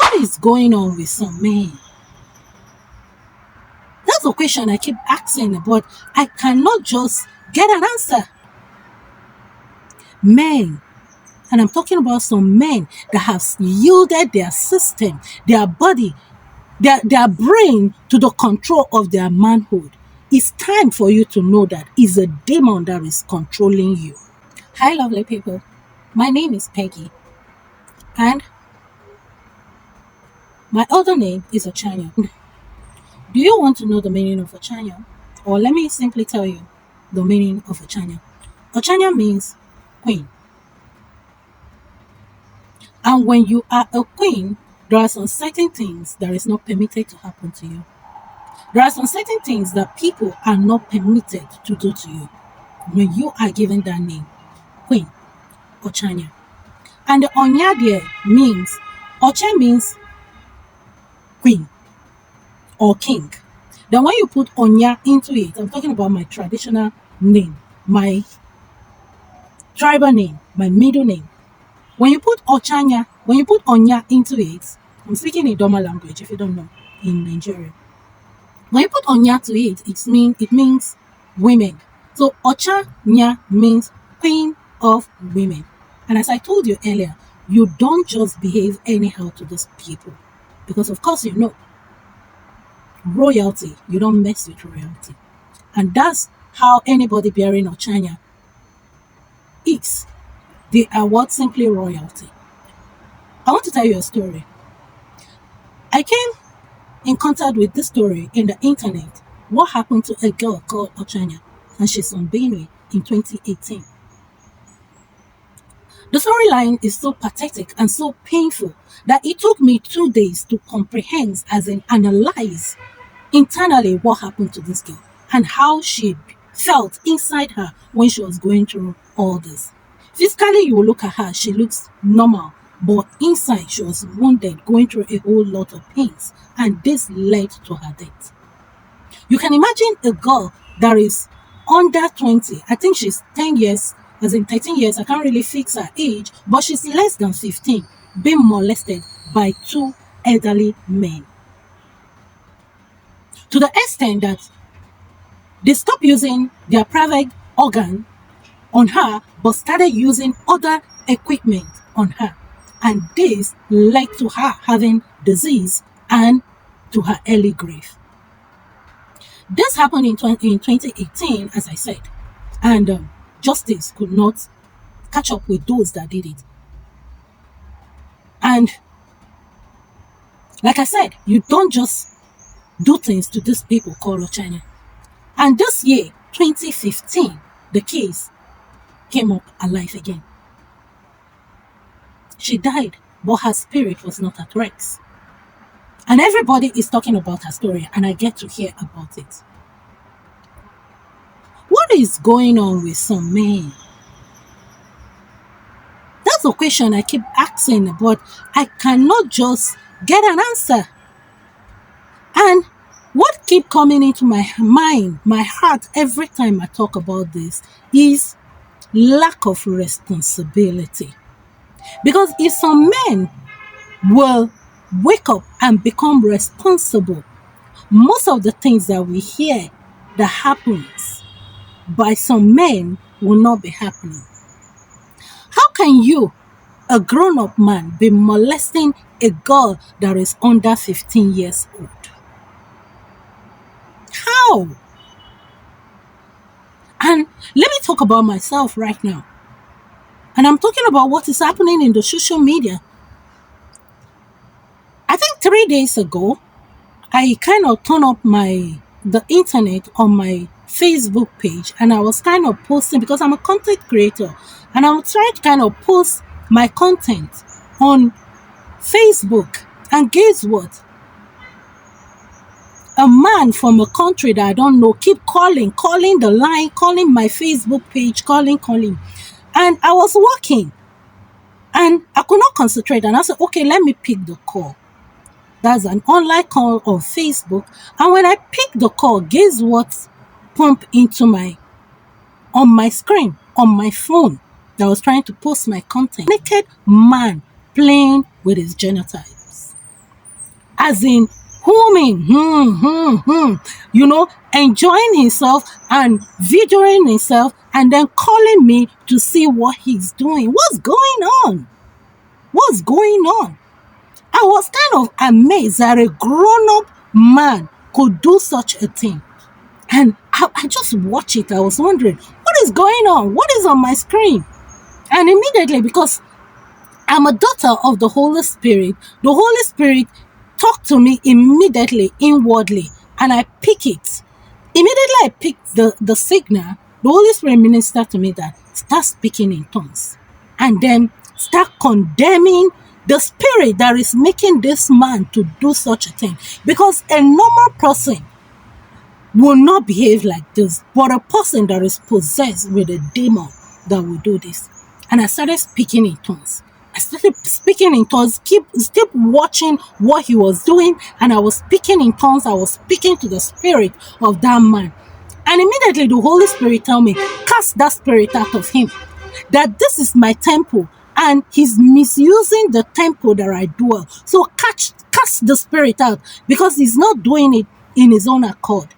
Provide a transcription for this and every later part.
What is going on with some men? That's the question I keep asking, but I cannot just get an answer. Men, and I'm talking about some men that have yielded their system, their body, their brain to the control of their manhood. It's time for you to know that it's a demon that is controlling you. Hi, lovely people. My name is Peggy, and my other name is Ochanya. Do you want to know the meaning of Ochanya? Or let me simply tell you the meaning of Ochanya. Ochanya means queen. And when you are a queen, there are some certain things that is not permitted to happen to you. There are some certain things that people are not permitted to do to you when you are given that name, Queen Ochanya. And the Onya there means, Oche means queen or king. Then when you put Onya into it, I'm talking about my traditional name, my tribal name, my middle name. When you put Ochanya, when you put Onya into it, I'm speaking in Doma language if you don't know, in Nigeria. When you put Onya to it, it means women. So Ochanya means queen of women. And as I told you earlier, you don't just behave anyhow to those people. Because of course you know, royalty, you don't mess with royalty. And that's how anybody bearing Ochanya is. They are what? Simply royalty. I want to tell you a story. I came in contact with this story in the internet. What happened to a girl called Ochanya, and she's on Benue in 2018. The storyline is so pathetic and so painful that it took me 2 days to comprehend, as in analyze internally what happened to this girl and how she felt inside her when she was going through all this. Physically, you will look at her, she looks normal, but inside she was wounded, going through a whole lot of pains, and this led to her death. You can imagine a girl that is under 20, I think she's 10 years, as in 13 years, I can't really fix her age, but she's less than 15, being molested by 2 elderly men. To the extent that they stopped using their private organ on her, but started using other equipment on her. And this led to her having disease and to her early grave. This happened in 2018, as I said, and justice could not catch up with those that did it. And like I said, you don't just do things to these people called Ochanya. And this year, 2015, the case came up alive again. She died, but her spirit was not at rest. And everybody is talking about her story, and I get to hear about it. What is going on with some men? That's the question I keep asking, but I cannot just get an answer. And what keep coming into my mind, my heart, every time I talk about this is lack of responsibility. Because if some men will wake up and become responsible, most of the things that we hear that happens by some men will not be happening. How can you, a grown-up man, be molesting a girl that is under 15 years old? How? And let me talk about myself right now. And I'm talking about what is happening in the social media. I think 3 days ago, I kind of turned up the internet on my Facebook page, and I was kind of posting, because I'm a content creator, and I'm trying to kind of post my content on Facebook. And guess what? A man from a country that I don't know keep calling the line, calling my Facebook page, calling. And I was working and I could not concentrate. And I said, okay, let me pick the call. That's an online call on Facebook. And when I picked the call, guess what pumped into on my screen, on my phone, that I was trying to post my content? Naked man playing with his genitals. as in humming, enjoying himself and videoing himself and then calling me to see what he's doing. What's going on? What's going on? I was kind of amazed that a grown-up man could do such a thing. And I just watched it. I was wondering, what is going on? What is on my screen? And immediately, because I'm a daughter of the Holy Spirit, the Holy Spirit talked to me immediately, inwardly, and I pick it. Immediately I picked the signal, the Holy Spirit ministered to me that start speaking in tongues. And then start condemning the spirit that is making this man to do such a thing. Because a normal person will not behave like this, but a person that is possessed with a demon that will do this. And I started speaking in tongues. I started speaking in tongues, keep watching what he was doing, and I was speaking in tongues. I was speaking to the spirit of that man. And immediately the Holy Spirit told me, cast that spirit out of him. That this is my temple, and he's misusing the temple that I dwell. So cast the spirit out, because he's not doing it in his own accord,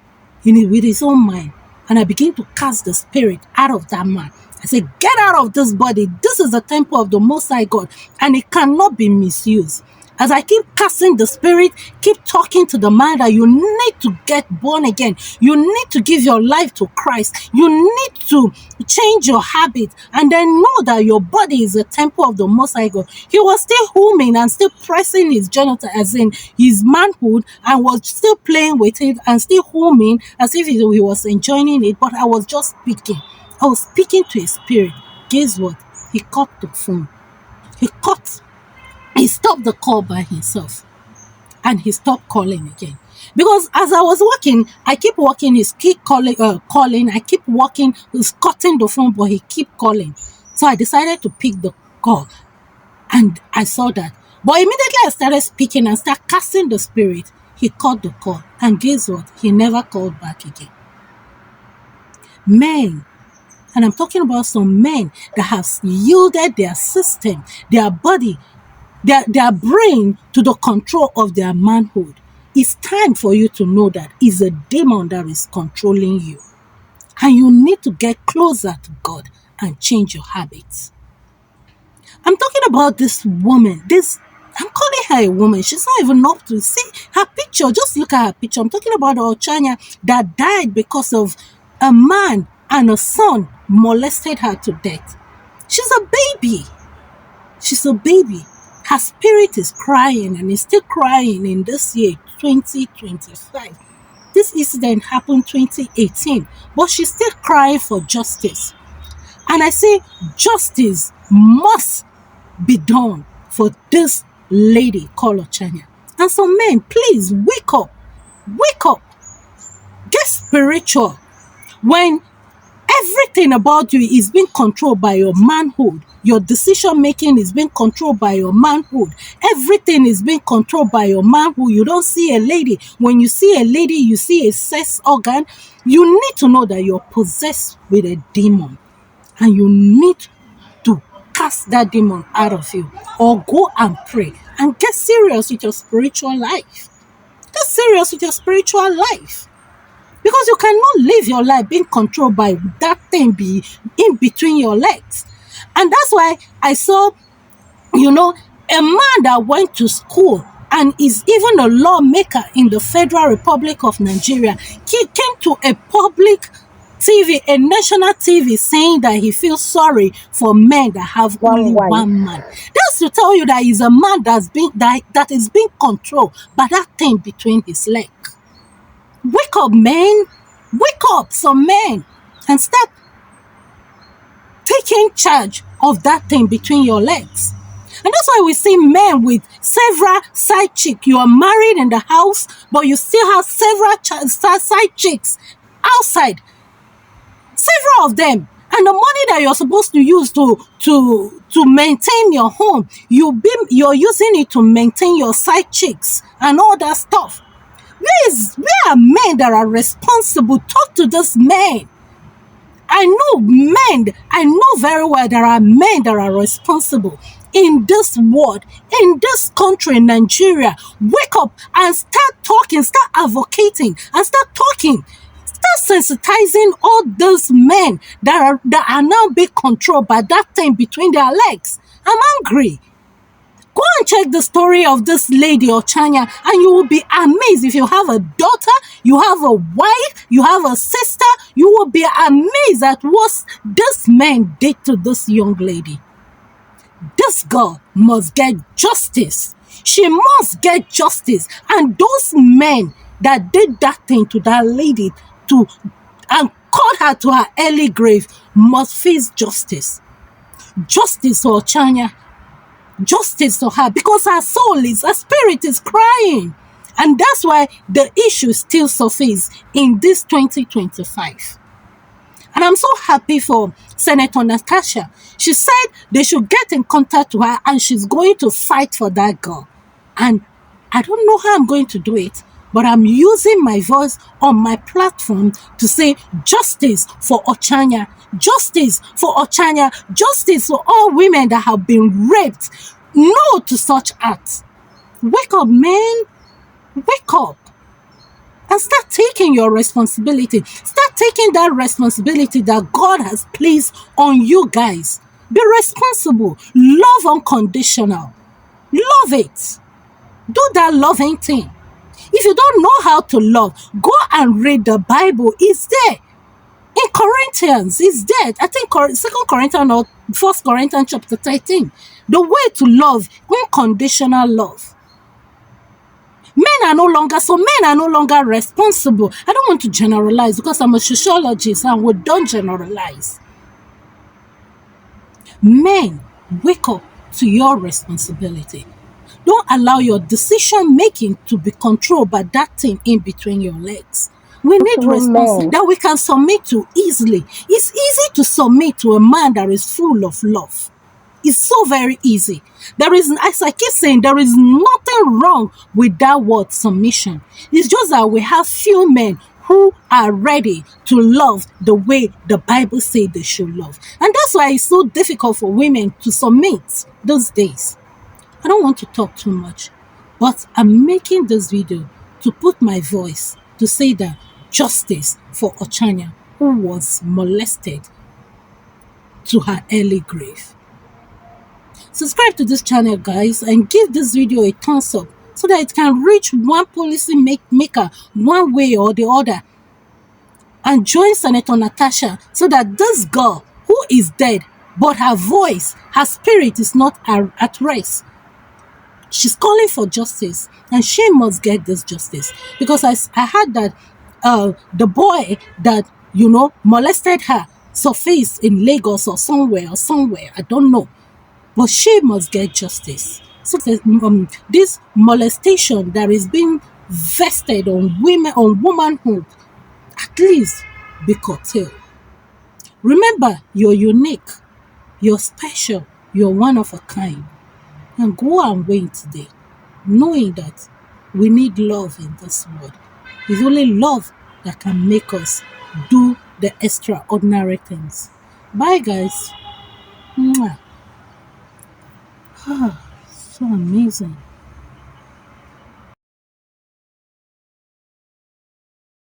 with his own mind. And I begin to cast the spirit out of that man. I say, get out of this body. This is the temple of the Most High God, and it cannot be misused. As I keep casting the spirit, keep talking to the man that you need to get born again. You need to give your life to Christ. You need to change your habit and then know that your body is a temple of the Most High God. He was still humming and still pressing his genital, as in his manhood, and was still playing with it and still humming as if he was enjoying it. But I was just speaking. I was speaking to his spirit. Guess what? He cut the phone. He stopped the call by himself. And he stopped calling again. Because as I was walking, I keep walking, he's keep calling, I keep walking, he's cutting the phone, but he keep calling. So I decided to pick the call. And I saw that. But immediately I started speaking and started casting the spirit. He cut the call. And guess what? He never called back again. Men, and I'm talking about some men that have yielded their system, their body, their brain to the control of their manhood. It's time for you to know that it's a demon that is controlling you. And you need to get closer to God and change your habits. I'm talking about this woman. I'm calling her a woman. She's not even up to see her picture. Just look at her picture. I'm talking about OCHANYA that died because of a man and a son molested her to death. She's a baby. She's a baby. Her spirit is crying and is still crying in this year, 2025. This incident happened 2018, but she's still crying for justice. And I say justice must be done for this lady called OCHANYA. And so men, please wake up. Wake up. Get spiritual. When everything about you is being controlled by your manhood, your decision making is being controlled by your manhood. Everything is being controlled by your manhood. You don't see a lady. When you see a lady, you see a sex organ. You need to know that you're possessed with a demon. And you need to cast that demon out of you. Or go and pray. And get serious with your spiritual life. Get serious with your spiritual life. Because you cannot live your life being controlled by that thing be in between your legs. And that's why I saw, a man that went to school and is even a lawmaker in the Federal Republic of Nigeria. He came to a public TV, a national TV, saying that he feels sorry for men that have only one man. That's to tell you that he's a man that is being controlled by that thing between his legs. Wake up, men. Wake up, some men, and start taking charge of that thing between your legs. And that's why we see men with several side chicks. You are married in the house, but you still have several side chicks outside. Several of them. And the money that you're supposed to use to maintain your home, you're using it to maintain your side chicks and all that stuff. Where are men that are responsible? Talk to this men. I know very well there are men that are responsible. in this world, in this country, Nigeria. Wake up and start talking, start advocating, and start talking. Start sensitizing all those men that are now being controlled by that thing between their legs. I'm angry. Go and check the story of this lady Ochanya, and you will be amazed. If you have a daughter, you have a wife, you have a sister, you will be amazed at what this man did to this young lady. This girl must get justice. She must get justice. And those men that did that thing to that lady and called her to her early grave must face justice. Justice for Ochanya. Justice to her, because her spirit is crying. And that's why the issue still surfaces in this 2025. And I'm so happy for Senator Natasha. She said they should get in contact with her and she's going to fight for that girl. And I don't know how I'm going to do it, but I'm using my voice on my platform to say justice for Ochanya. Justice for Ochanya. Justice for all women that have been raped. No to such acts. Wake up, man. Wake up. And start taking your responsibility. Start taking that responsibility that God has placed on you guys. Be responsible. Love unconditional. Love it. Do that loving thing. If you don't know how to love, go and read the Bible. It's there. In Corinthians, it's there. I think 2 Corinthians or 1 Corinthians chapter 13. The way to love, unconditional love. Men are no longer responsible. I don't want to generalize because I'm a sociologist and we don't generalize. Men, wake up to your responsibility. Don't allow your decision making to be controlled by that thing in between your legs. We need responsibility that we can submit to easily. It's easy to submit to a man that is full of love. It's so very easy. As I keep saying, there is nothing wrong with that word submission. It's just that we have few men who are ready to love the way the Bible says they should love. And that's why it's so difficult for women to submit those days. I don't want to talk too much, but I'm making this video to put my voice to say that justice for Ochanya, who was molested to her early grave. Subscribe to this channel, guys, and give this video a thumbs up so that it can reach one policy maker one way or the other. And join Senator Natasha so that this girl who is dead, but her voice, her spirit is not at rest. She's calling for justice and she must get this justice. Because I heard that the boy that, molested her surfaced in Lagos or somewhere, I don't know. But she must get justice. So this molestation that is being vested on women, on womanhood, at least be curtailed. Remember, you're unique, you're special, you're one of a kind. And go and win today, knowing that we need love in this world. It's only love that can make us do the extraordinary things. Bye, guys. Mwah. So amazing.